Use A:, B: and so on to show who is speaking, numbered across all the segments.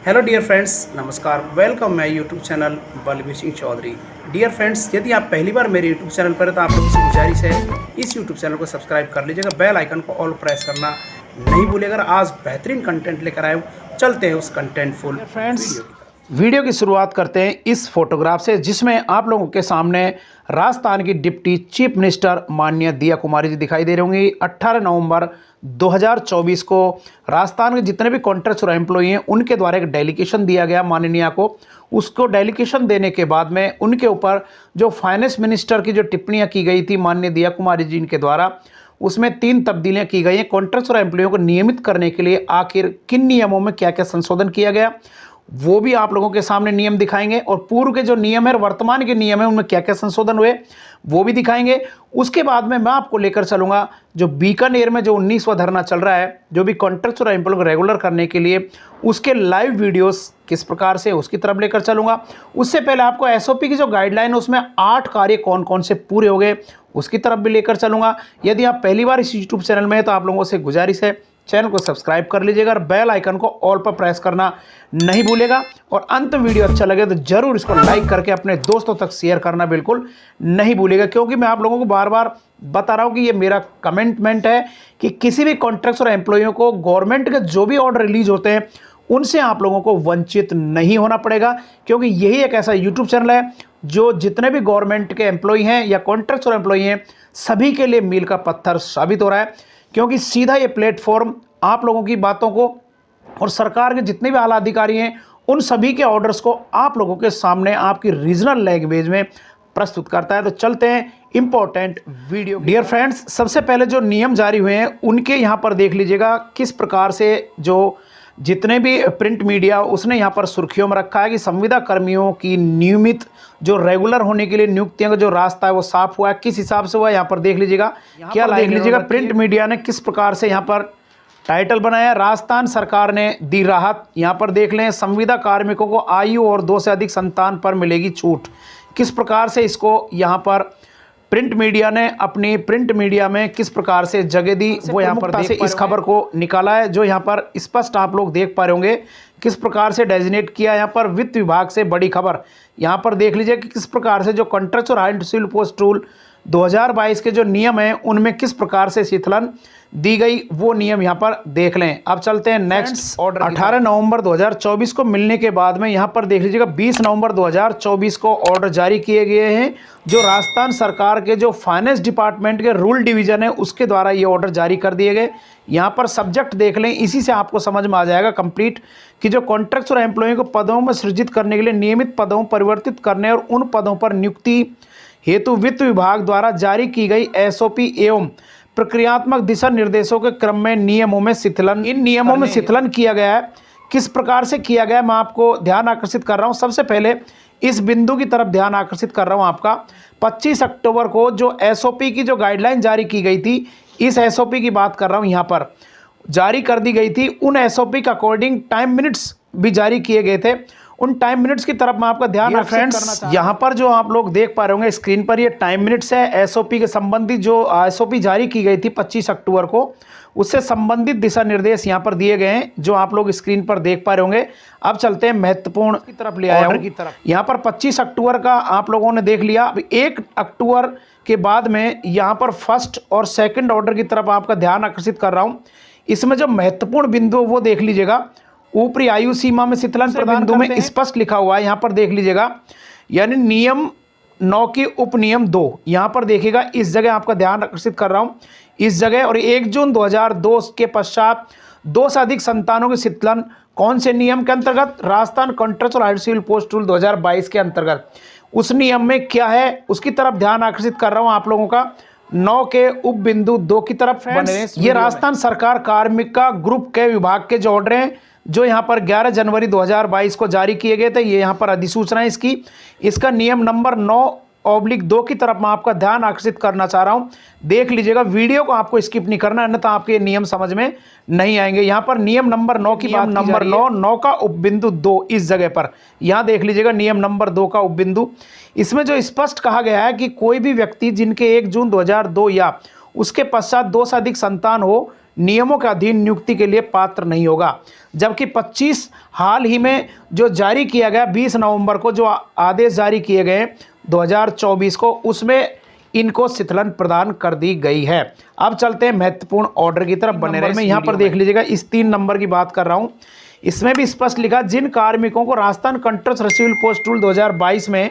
A: Hello dear friends, नमस्कार। Welcome my YouTube channel Balbir Singh Chaudhary. Dear friends, यदि आप पहली बार मेरे यूट्यूब चैनल पर हैं तो आप लोगों से गुजारिश है इस यूट्यूब चैनल को सब्सक्राइब कर लीजिएगा, बेल आइकन को ऑल प्रेस करना नहीं भूलिएगा। आज बेहतरीन कंटेंट लेकर आए हूँ, चलते हैं उस कंटेंटफुल फ्रेंड्स वीडियो की शुरुआत करते हैं इस फोटोग्राफ से, जिसमें आप लोगों के सामने राजस्थान की डिप्टी चीफ मिनिस्टर माननीय दिया कुमारी जी दिखाई दे रही होंगी। 18 नवंबर 2024 को राजस्थान के जितने भी कॉन्ट्रैक्चुअल एम्प्लॉई हैं उनके द्वारा एक डेलीगेशन दिया गया माननीय को। उसको डेलीगेशन देने के बाद में उनके ऊपर जो फाइनेंस मिनिस्टर की जो टिप्पणियां की गई थी माननीय दिया कुमारी जी इनके द्वारा, उसमें 3 तब्दीलियां की गई हैं। कॉन्ट्रैक्चुअल एम्प्लॉइयों को नियमित करने के लिए आखिर किन नियमों में क्या क्या संशोधन किया गया, वो भी आप लोगों के सामने नियम दिखाएंगे। और पूर्व के जो नियम है और वर्तमान के नियम है उनमें क्या क्या संशोधन हुए वो भी दिखाएंगे। उसके बाद में मैं आपको लेकर चलूंगा जो बीकानेर में जो 19वां धरना चल रहा है, जो भी कॉन्ट्रैक्चुअल एम्प्लॉय को रेगुलर करने के लिए, उसके लाइव वीडियोस किस प्रकार से उसकी तरफ लेकर चलूंगा। उससे पहले आपको एसओपी की जो गाइडलाइन है उसमें 8 कार्य कौन कौन से पूरे हो गए उसकी तरफ भी लेकर चलूंगा। यदि आप पहली बार इस यूट्यूब चैनल में है तो आप लोगों से गुजारिश है चैनल को सब्सक्राइब कर लीजिएगा और बेल आइकन को ऑल पर प्रेस करना नहीं भूलेगा। और अंत वीडियो अच्छा लगे तो जरूर इसको लाइक करके अपने दोस्तों तक शेयर करना बिल्कुल नहीं भूलेगा, क्योंकि मैं आप लोगों को बार बार बता रहा हूं कि ये मेरा कमिटमेंट है कि किसी भी कॉन्ट्रैक्चुअल एम्प्लॉइयों को गवर्नमेंट के जो भी ऑर्डर रिलीज होते हैं उनसे आप लोगों को वंचित नहीं होना पड़ेगा, क्योंकि यही एक ऐसा यूट्यूब चैनल है जो जितने भी गवर्नमेंट के एम्प्लॉय हैं या कॉन्ट्रैक्चुअल एम्प्लॉय हैं सभी के लिए मील का पत्थर साबित हो रहा है। क्योंकि सीधा ये प्लेटफॉर्म आप लोगों की बातों को और सरकार के जितने भी आला अधिकारी हैं उन सभी के ऑर्डर्स को आप लोगों के सामने आपकी रीजनल लैंग्वेज में प्रस्तुत करता है। तो चलते हैं इंपॉर्टेंट वीडियो। डियर फ्रेंड्स, सबसे पहले जो नियम जारी हुए हैं उनके यहाँ पर देख लीजिएगा किस प्रकार से जो जितने भी प्रिंट मीडिया उसने यहाँ पर सुर्खियों में रखा है कि संविदा कर्मियों की नियमित जो रेगुलर होने के लिए नियुक्तियों का जो रास्ता है वो साफ हुआ है। किस हिसाब से हुआ है यहाँ पर देख लीजिएगा, क्या देख लीजिएगा प्रिंट मीडिया ने किस प्रकार से यहाँ पर टाइटल बनाया। राजस्थान सरकार ने दी राहत। यहाँ पर देख लें, संविदा कार्मिकों को आयु और 2 से अधिक संतान पर मिलेगी छूट। किस प्रकार से इसको यहाँ पर प्रिंट मीडिया ने अपनी प्रिंट मीडिया में किस प्रकार से जगह दी वो यहाँ पर से इस खबर को निकाला है, जो यहाँ पर स्पष्ट आप लोग देख पा रहे होंगे किस प्रकार से डेजिग्नेट किया। यहाँ पर वित्त विभाग से बड़ी खबर यहाँ पर देख लीजिए कि किस प्रकार से जो कॉन्ट्रैक्चुअल हाउसिंग पोस्ट रूल 2022 के जो नियम हैं उनमें किस प्रकार से शिथिलन दी गई वो नियम यहाँ पर देख लें। अब चलते हैं नेक्स्ट ऑर्डर। 18 नवंबर 2024 को मिलने के बाद में यहाँ पर देख लीजिएगा 20 नवंबर 2024 को ऑर्डर जारी किए गए हैं, जो राजस्थान सरकार के जो फाइनेंस डिपार्टमेंट के रूल डिवीजन है उसके द्वारा ये ऑर्डर जारी कर दिए गए। यहाँ पर सब्जेक्ट देख लें, इसी से आपको समझ में आ जाएगा कंप्लीट कि जो कॉन्ट्रैक्चुअल एम्प्लॉय को पदों में सृजित करने के लिए नियमित पदों परिवर्तित करने और उन पदों पर नियुक्ति हेतु वित्त विभाग द्वारा जारी की गई एसओपी एवं प्रक्रियात्मक दिशा निर्देशों के क्रम में नियमों में शिथिलन, इन नियमों में शिथिलन किया गया है। किस प्रकार से किया गया है मैं आपको ध्यान आकर्षित कर रहा हूं। सबसे पहले इस बिंदु की तरफ ध्यान आकर्षित कर रहा हूं आपका। 25 अक्टूबर को जो एसओपी की जो गाइडलाइन जारी की गई थी, इस एसओपी की बात कर रहा हूं, यहाँ पर जारी कर दी गई थी। उन एसओपी के अकॉर्डिंग टाइम मिनट्स भी जारी किए गए थे। उन टाइम मिनट्स की तरफ मैं आपका ध्यान फ्रेंड्स यहाँ पर जो आप लोग देख पा रहे होंगे स्क्रीन पर, ये टाइम मिनट्स है एसओपी के संबंधित जो एसओपी जारी की गई थी 25 अक्टूबर को, उससे संबंधित दिशा निर्देश यहाँ पर दिए गए हैं जो आप लोग स्क्रीन पर देख पा रहे होंगे। अब चलते हैं महत्वपूर्ण की तरफ ले आया हूँ। यहाँ पर 25 अक्टूबर का आप लोगों ने देख लिया। 1 अक्टूबर के बाद में यहाँ पर फर्स्ट और सेकंड ऑर्डर की तरफ आपका ध्यान आकर्षित कर रहा हूँ। इसमें जो महत्वपूर्ण बिंदु वो देख लीजिएगा, ऊपरी आयु सीमा में शिथिलन बिंदु में स्पष्ट लिखा हुआ है, यहाँ पर देख लीजिएगा, यानी नियम 9 की उपनियम 2 यहाँ पर देखिएगा। इस जगह आपका ध्यान आकर्षित कर रहा हूँ, इस जगह। और 1 जून 2002 के पश्चात 2 से अधिक संतानों के शिथिलन कौन से नियम के अंतर्गत? Rajasthan contractual housing post rule 2022 के अंतर्गत। उस नियम में क्या है उसकी तरफ ध्यान आकर्षित कर रहा हूँ आप लोगों का 9 के उप बिंदु 2 की तरफ। ये राजस्थान सरकार कार्मिक का ग्रुप के विभाग के जो ऑर्डर हैं जो यहाँ पर 11 जनवरी 2022 को जारी किए गए थे, ये यहाँ पर अधिसूचना है इसकी। इसका नियम नंबर 9/2 की तरफ मैं आपका ध्यान आकर्षित करना चाह रहा हूँ। देख लीजिएगा, वीडियो को आपको स्किप नहीं करना, अन्यथा आपके ये नियम समझ में नहीं आएंगे। यहाँ पर नियम नंबर 9 की बात नंबर 9 का उपबिंदु 2 इस जगह पर यहाँ देख लीजिएगा, नियम नंबर 2 का उपबिंदु। इसमें जो स्पष्ट कहा गया है कि कोई भी व्यक्ति जिनके 1 जून 2002 या उसके पश्चात 2 से अधिक संतान हो नियमों के अधीन नियुक्ति के लिए पात्र नहीं होगा। जबकि 25 हाल ही में जो जारी किया गया 20 नवंबर को जो आदेश जारी किए गए 2024 को, उसमें इनको शिथिलन प्रदान कर दी गई है। अब चलते हैं महत्वपूर्ण ऑर्डर की तरफ, बने रहे। मैं यहाँ पर देख लीजिएगा, इस 3 नंबर की बात कर रहा हूँ। इसमें भी स्पष्ट लिखा, जिन कार्मिकों को Rajasthan control civil post rule 2022 में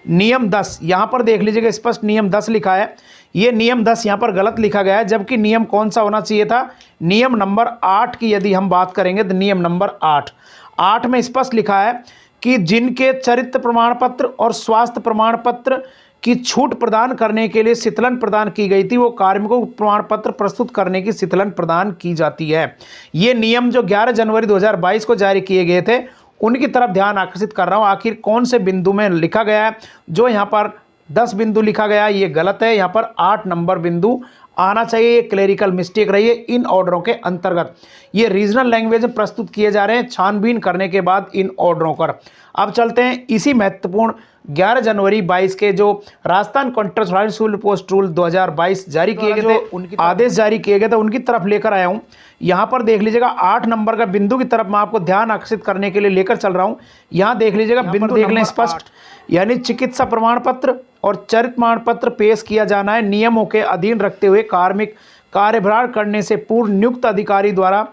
A: नियम 10, यहाँ पर देख लीजिएगा स्पष्ट नियम 10 लिखा है, ये नियम 10 यहाँ पर गलत लिखा गया है, जबकि नियम कौन सा होना चाहिए था, नियम नंबर 8 की यदि हम बात करेंगे तो नियम नंबर 8 में स्पष्ट लिखा है कि जिनके चरित्र प्रमाण पत्र और स्वास्थ्य प्रमाण पत्र की छूट प्रदान करने के लिए शिथिलन प्रदान की गई थी, वो कार्मिकों को प्रमाण पत्र प्रस्तुत करने की शिथिलन प्रदान की जाती है। ये नियम जो 11 जनवरी 2022 को जारी किए गए थे, उनकी तरफ ध्यान आकर्षित कर रहा हूँ। आखिर कौन से बिंदु में लिखा गया है, जो यहाँ पर 10 बिंदु लिखा गया है ये गलत है, यहाँ पर 8 नंबर बिंदु आना चाहिए। ये क्लेरिकल मिस्टेक रही है इन ऑर्डरों के अंतर्गत। ये रीजनल लैंग्वेज में प्रस्तुत किए जा रहे हैं छानबीन करने के बाद इन ऑर्डरों पर। अब चलते हैं इसी महत्वपूर्ण 11 जनवरी 22 के जो Rajasthan control civil post rule 2022 जारी किए गए थे, उनके आदेश जारी किए गए थे, उनकी तरफ लेकर आया हूँ। यहाँ पर देख लीजिएगा 8 नंबर का बिंदु की तरफ मैं आपको ध्यान आकर्षित करने के लिए लेकर चल रहा हूँ। यहाँ देख लीजिएगा बिंदु देख लें स्पष्ट, यानी चिकित्सा प्रमाण पत्र और चरित्र प्रमाण पत्र पेश किया जाना है नियमों के अधीन रखते हुए कार्मिक कार्यभार करने से पूर्व नियुक्त अधिकारी द्वारा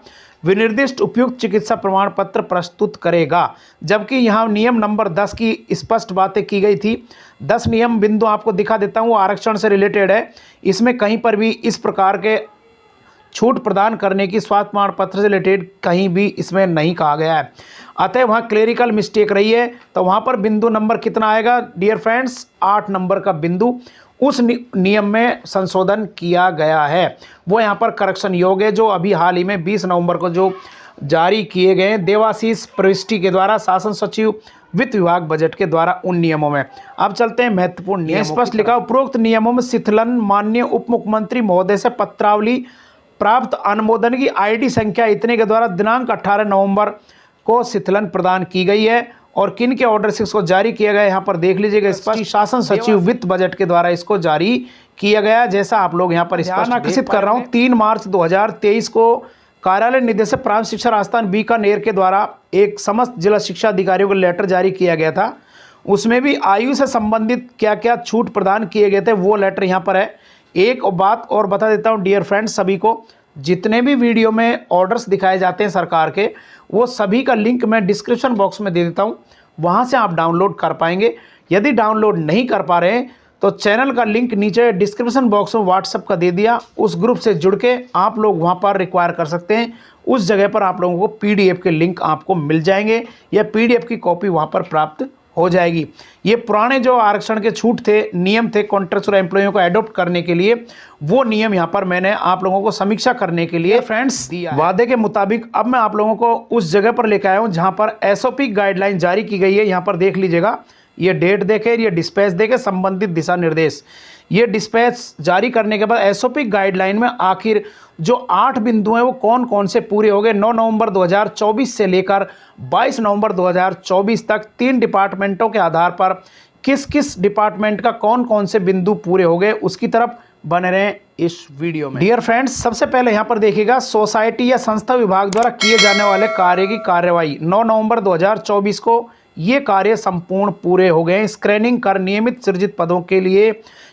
A: विनिर्दिष्ट उपयुक्त चिकित्सा प्रमाण पत्र प्रस्तुत करेगा। जबकि यहाँ नियम नंबर 10 की स्पष्ट बातें की गई थी। 10 नियम बिंदु आपको दिखा देता हूँ, आरक्षण से रिलेटेड है। इसमें कहीं पर भी इस प्रकार के छूट प्रदान करने की स्वास्थ्य प्रमाण पत्र से रिलेटेड कहीं भी इसमें नहीं कहा गया है। अतः वहाँ क्लेरिकल मिस्टेक रही है, तो वहाँ पर बिंदु नंबर कितना आएगा डियर फ्रेंड्स, 8 नंबर का बिंदु उस नियम में संशोधन किया गया है, वो यहाँ पर करेक्शन योग्य है, जो अभी हाल ही में 20 नवंबर को जो जारी किए गए देवाशीष प्रविष्टि के द्वारा शासन सचिव वित्त विभाग बजट के द्वारा उन नियमों में। अब चलते हैं महत्वपूर्ण नियम। स्पष्ट लिखा, उपरोक्त नियमों में शिथिलन माननीय उप मुख्यमंत्री महोदय से पत्रावली प्राप्त अनुमोदन की आईडी संख्या इतने के द्वारा दिनांक 18 नवंबर को शिथिलन प्रदान की गई है। और किन के ऑर्डर से इसको जारी किया गया, यहाँ पर देख लीजिएगा स्पष्ट शासन सचिव वित्त बजट के द्वारा इसको जारी किया गया, जैसा आप लोग यहाँ पर स्पष्ट आकर्षित कर रहा हूँ। 3 मार्च 2023 को कार्यालय निदेशक प्राथमिक शिक्षा राजस्थान बीकानेर के द्वारा एक समस्त जिला शिक्षा अधिकारियों को लेटर जारी किया गया था। उसमें भी आयु से संबंधित क्या क्या छूट प्रदान किए गए थे वो लेटर यहाँ पर है। एक बात और बता देता हूँ डियर फ्रेंड्स, सभी को जितने भी वीडियो में ऑर्डर्स दिखाए जाते हैं सरकार के, वो सभी का लिंक मैं डिस्क्रिप्शन बॉक्स में दे देता हूँ, वहाँ से आप डाउनलोड कर पाएंगे। यदि डाउनलोड नहीं कर पा रहे हैं तो चैनल का लिंक नीचे डिस्क्रिप्शन बॉक्स में व्हाट्सएप का दे दिया, उस ग्रुप से जुड़ के आप लोग वहाँ पर रिक्वायर कर सकते हैं। उस जगह पर आप लोगों को पीडीएफ के लिंक आपको मिल जाएंगे या पीडीएफ की कॉपी वहाँ पर प्राप्त हो जाएगी। ये पुराने जो आरक्षण के छूट थे, नियम थे कॉन्ट्रैक्चुअल एम्प्लॉइयों को एडॉप्ट करने के लिए, वो नियम यहाँ पर मैंने आप लोगों को समीक्षा करने के लिए फ्रेंड्स वादे के मुताबिक अब मैं आप लोगों को उस जगह पर लेकर आया हूँ जहाँ पर एसओपी गाइडलाइन जारी की गई है। यहाँ पर देख लीजिएगा, ये डेट देखे, ये डिस्पैच देखे, संबंधित दिशा निर्देश। ये डिस्पैच जारी करने के बाद एसओपी गाइडलाइन में आखिर जो 8 बिंदु हैं वो कौन कौन से पूरे हो गए। 9 नवंबर 2024 से लेकर 22 नवंबर 2024 तक 3 डिपार्टमेंटों के आधार पर किस किस डिपार्टमेंट का कौन कौन से बिंदु पूरे हो गए, उसकी तरफ बने रहें इस वीडियो में। डियर फ्रेंड्स, सबसे पहले यहाँ पर देखिएगा सोसाइटी या संस्था विभाग द्वारा किए जाने वाले कार्य की कार्यवाही 9 नवंबर 2024 को ये कार्य संपूर्ण पूरे हो गए। स्क्रीनिंग कर नियमित सृजित पदों के लिए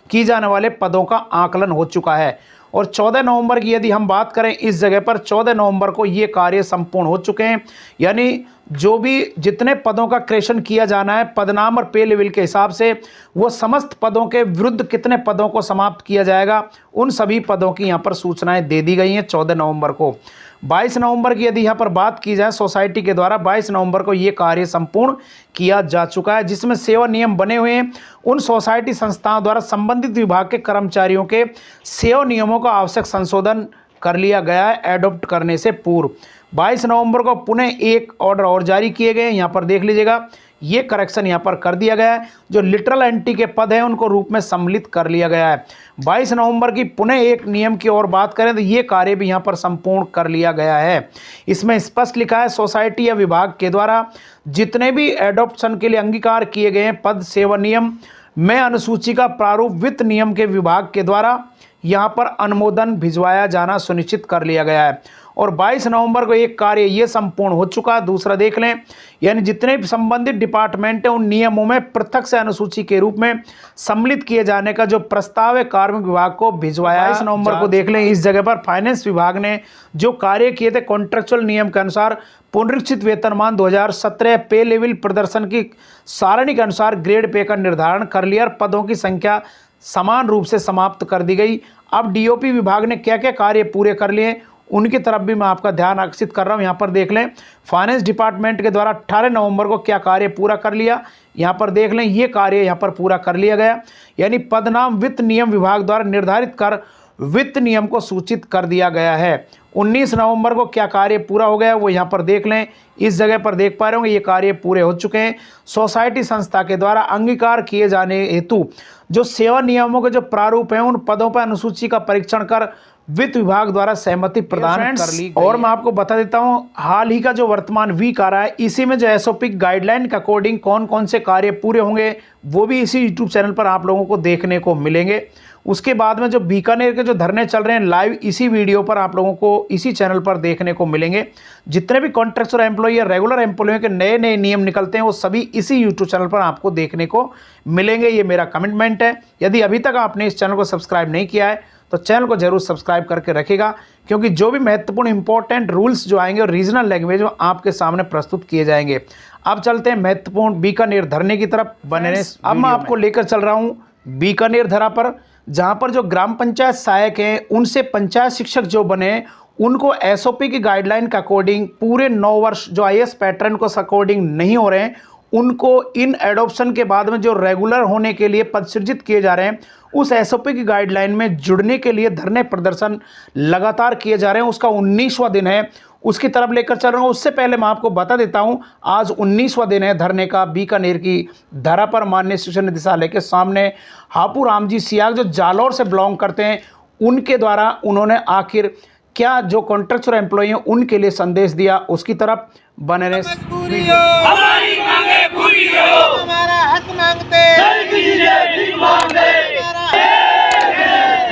A: की जाने वाले पदों का आकलन हो चुका है। और 14 नवंबर की यदि हम बात करें, इस जगह पर 14 नवंबर को ये कार्य संपूर्ण हो चुके हैं। यानी जो भी जितने पदों का क्रिएशन किया जाना है पदनाम और पे लेवल के हिसाब से, वो समस्त पदों के विरुद्ध कितने पदों को समाप्त किया जाएगा, उन सभी पदों की यहाँ पर सूचनाएं दे दी गई हैं 14 नवंबर को। 22 नवंबर की यदि यहाँ पर बात की जाए, सोसाइटी के द्वारा 22 नवंबर को ये कार्य संपूर्ण किया जा चुका है, जिसमें सेवा नियम बने हुए हैं। उन सोसाइटी संस्थाओं द्वारा संबंधित विभाग के कर्मचारियों के सेवा नियमों का आवश्यक संशोधन कर लिया गया है एडॉप्ट करने से पूर्व। 22 नवंबर को पुनः एक ऑर्डर और जारी किए गए, यहाँ पर देख लीजिएगा, ये करेक्शन यहाँ पर कर दिया गया है। जो लिटरल एंटी के पद हैं उनको रूप में सम्मिलित कर लिया गया है। 22 नवंबर की पुनः एक नियम की ओर बात करें तो ये कार्य भी यहाँ पर संपूर्ण कर लिया गया है। इसमें स्पष्ट लिखा है सोसाइटी या विभाग के द्वारा जितने भी एडॉप्शन के लिए अंगीकार किए गए हैं पद सेवा नियम में अनुसूची का प्रारूप वित्त नियम के विभाग के द्वारा यहां पर अनुमोदन भिजवाया जाना सुनिश्चित कर लिया गया है। और 22 नवंबर को एक कार्य ये संपूर्ण हो चुका है। दूसरा देख लें, यानी जितने भी संबंधित डिपार्टमेंट हैं उन नियमों में पृथक से अनुसूची के रूप में सम्मिलित किए जाने का जो प्रस्ताव है कार्मिक विभाग को भिजवाया। 22 नवंबर को देख लें, इस जगह पर फाइनेंस विभाग ने जो कार्य किए थे कॉन्ट्रेक्चुअल नियम के अनुसार पुनरीक्षित वेतनमान 2017 पे लेवल प्रदर्शन की सारणी के अनुसार ग्रेड पे का निर्धारण कर लिया और पदों की संख्या समान रूप से समाप्त कर दी गई। अब डीओपी विभाग ने क्या क्या कार्य पूरे कर लिए उनकी तरफ भी मैं आपका ध्यान आकर्षित कर रहा हूं। यहाँ पर देख लें, फाइनेंस डिपार्टमेंट के द्वारा 18 नवंबर को क्या कार्य पूरा कर लिया। यहाँ पर देख लें, ये कार्य यहाँ पर पूरा कर लिया गया, यानी पदनाम वित्त नियम विभाग द्वारा निर्धारित कर वित्त नियम को सूचित कर दिया गया है। 19 नवंबर को क्या कार्य पूरा हो गया वो यहाँ पर देख लें, इस जगह पर देख पा रहे होंगे ये कार्य पूरे हो चुके हैं। सोसाइटी संस्था के द्वारा अंगीकार किए जाने हेतु जो सेवा नियमों के जो प्रारूप हैं उन पदों पर अनुसूची का परीक्षण कर वित्त विभाग द्वारा सहमति प्रदान कर ली। और मैं आपको बता देता हूं, हाल ही का जो वर्तमान वीक आ रहा है इसी में जो एसओपी गाइडलाइन के अकॉर्डिंग कौन कौन से कार्य पूरे होंगे वो भी इसी यूट्यूब चैनल पर आप लोगों को देखने को मिलेंगे। उसके बाद में जो बीकानेर के जो धरने चल रहे हैं लाइव इसी वीडियो पर आप लोगों को इसी चैनल पर देखने को मिलेंगे। जितने भी कॉन्ट्रैक्चुअल एम्प्लॉय या रेगुलर एम्प्लॉय के नए नए नियम निकलते हैं वो सभी इसी यूट्यूब चैनल पर आपको देखने को मिलेंगे, ये मेरा कमिटमेंट है। यदि अभी तक आपने इस चैनल को सब्सक्राइब नहीं किया है तो चैनल को जरूर सब्सक्राइब करके रखेगा, क्योंकि जो भी महत्वपूर्ण इंपॉर्टेंट रूल्स जो आएंगे और रीजनल लैंग्वेज में आपके सामने प्रस्तुत किए जाएंगे। अब चलते हैं महत्वपूर्ण बीकानेर धरने की तरफ बने रहे। अब मैं आपको लेकर चल रहा हूँ बीकानेर धरा पर, जहाँ पर जो ग्राम पंचायत सहायक हैं उनसे पंचायत शिक्षक जो बने उनको एसओपी की गाइडलाइन के अकॉर्डिंग पूरे 9 वर्ष जो आईएएस पैटर्न को अकॉर्डिंग नहीं हो रहे हैं, उनको इन एडॉप्शन के बाद में जो रेगुलर होने के लिए पद सृजित किए जा रहे हैं उस एसओपी की गाइडलाइन में जुड़ने के लिए धरने प्रदर्शन लगातार किए जा रहे हैं। उसका 19वां दिन है, उसकी तरफ लेकर चल रहा हूँ। उससे पहले मैं आपको बता देता हूँ आज 19वां दिन है धरने का बीकानेर की धरा पर। माननीय शिक्षा निदेशालय के सामने हापू राम जी सियाग जो जालौर से बिलोंग करते हैं उनके द्वारा उन्होंने आखिर क्या जो कॉन्ट्रैक्चुअल एम्प्लॉय हैं उनके लिए संदेश दिया, उसकी तरफ बने रहे।
B: हमारी मांगे पूरी हो, हमारा हक मांगते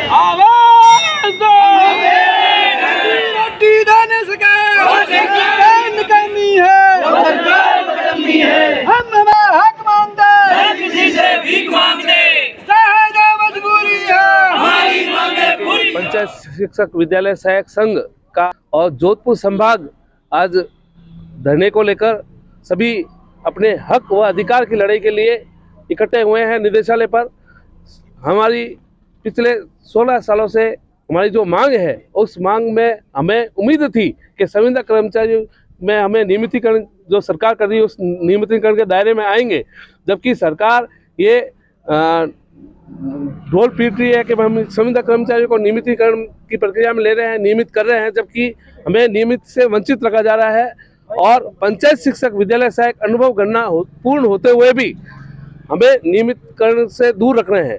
B: आवाज दो, रोटी देने से निकलनी है, हम हमारा हक मांगते किसी से भीख मांगते चाहे मजबूरी है, हमारी मांगे पूरी।
C: पंचायत शिक्षक विद्यालय सहायक संघ का और जोधपुर संभाग आज धरने को लेकर सभी अपने हक व अधिकार की लड़ाई के लिए इकट्ठे हुए हैं निदेशालय पर। हमारी पिछले 16 सालों से हमारी जो मांग है उस मांग में हमें उम्मीद थी कि संविदा कर्मचारी में हमें नियमितीकरण जो सरकार कर रही है उस नियमितीकरण के दायरे में आएंगे, जबकि सरकार ये ढोल पीट रही है कि हम संविदा कर्मचारियों को नियमितीकरण की प्रक्रिया में ले रहे हैं, नियमित कर रहे हैं, जबकि हमें नियमित से वंचित रखा जा रहा है। और पंचायत शिक्षक विद्यालय सहायक अनुभव गणना पूर्ण होते हुए भी हमें नियमितकरण से दूर रख रहे हैं।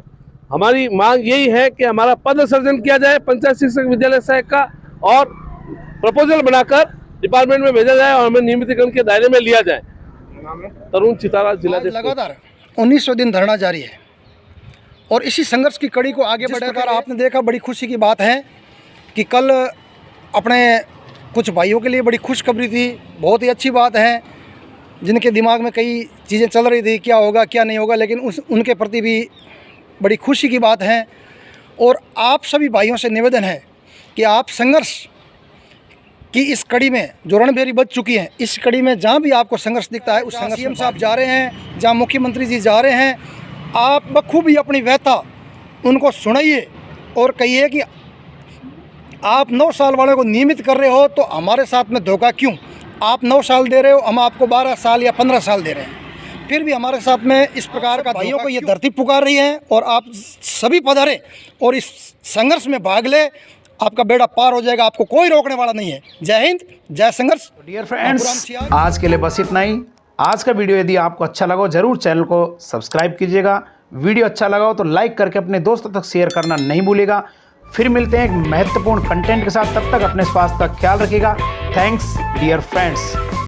C: हमारी मांग यही है कि हमारा पद सृजन किया जाए पंचायत शिक्षक विद्यालय सहायक का और प्रपोजल बनाकर डिपार्टमेंट में भेजा जाए और हमें नियमितीकरण के दायरे में लिया जाए। तरुण चितारा जिला
D: लगातार 19वें दिन धरना जारी है और इसी संघर्ष की कड़ी को आगे बढ़ाकर आपने देखा, बड़ी खुशी की बात है कि कल अपने कुछ भाइयों के लिए बड़ी खुशखबरी थी। बहुत ही अच्छी बात है, जिनके दिमाग में कई चीज़ें चल रही थी क्या होगा क्या नहीं होगा, लेकिन उनके प्रति भी बड़ी खुशी की बात है। और आप सभी भाइयों से निवेदन है कि आप संघर्ष की इस कड़ी में जो रणभेरी बज चुकी है, इस कड़ी में जहाँ भी आपको संघर्ष दिखता है उस संघर्ष सीएम साहब जा रहे हैं, जहाँ मुख्यमंत्री जी जा रहे हैं, आप बखूबी अपनी व्यथा उनको सुनाइए और कहिए कि आप 9 साल वाले को नियमित कर रहे हो तो हमारे साथ में धोखा क्यों। आप 9 साल दे रहे हो, हम आपको 12 साल या 15 साल दे रहे हैं, फिर भी हमारे साथ में इस प्रकार का भाइयों को ये धरती पुकार रही है। और आप सभी पधारे और इस संघर्ष में भाग ले, आपका बेड़ा पार हो जाएगा, आपको कोई रोकने वाला नहीं है। जय हिंद, जय संघर्ष।
A: डियर फ्रेंड्स, आज के लिए बस इतना ही। आज का वीडियो यदि आपको अच्छा लगा हो जरूर चैनल को सब्सक्राइब कीजिएगा। वीडियो अच्छा लगा हो तो लाइक करके अपने दोस्तों तक शेयर करना नहीं भूलिएगा। फिर मिलते हैं एक महत्वपूर्ण कंटेंट के साथ, तब तक अपने स्वास्थ्य का ख्याल रखिएगा। Thanks dear friends.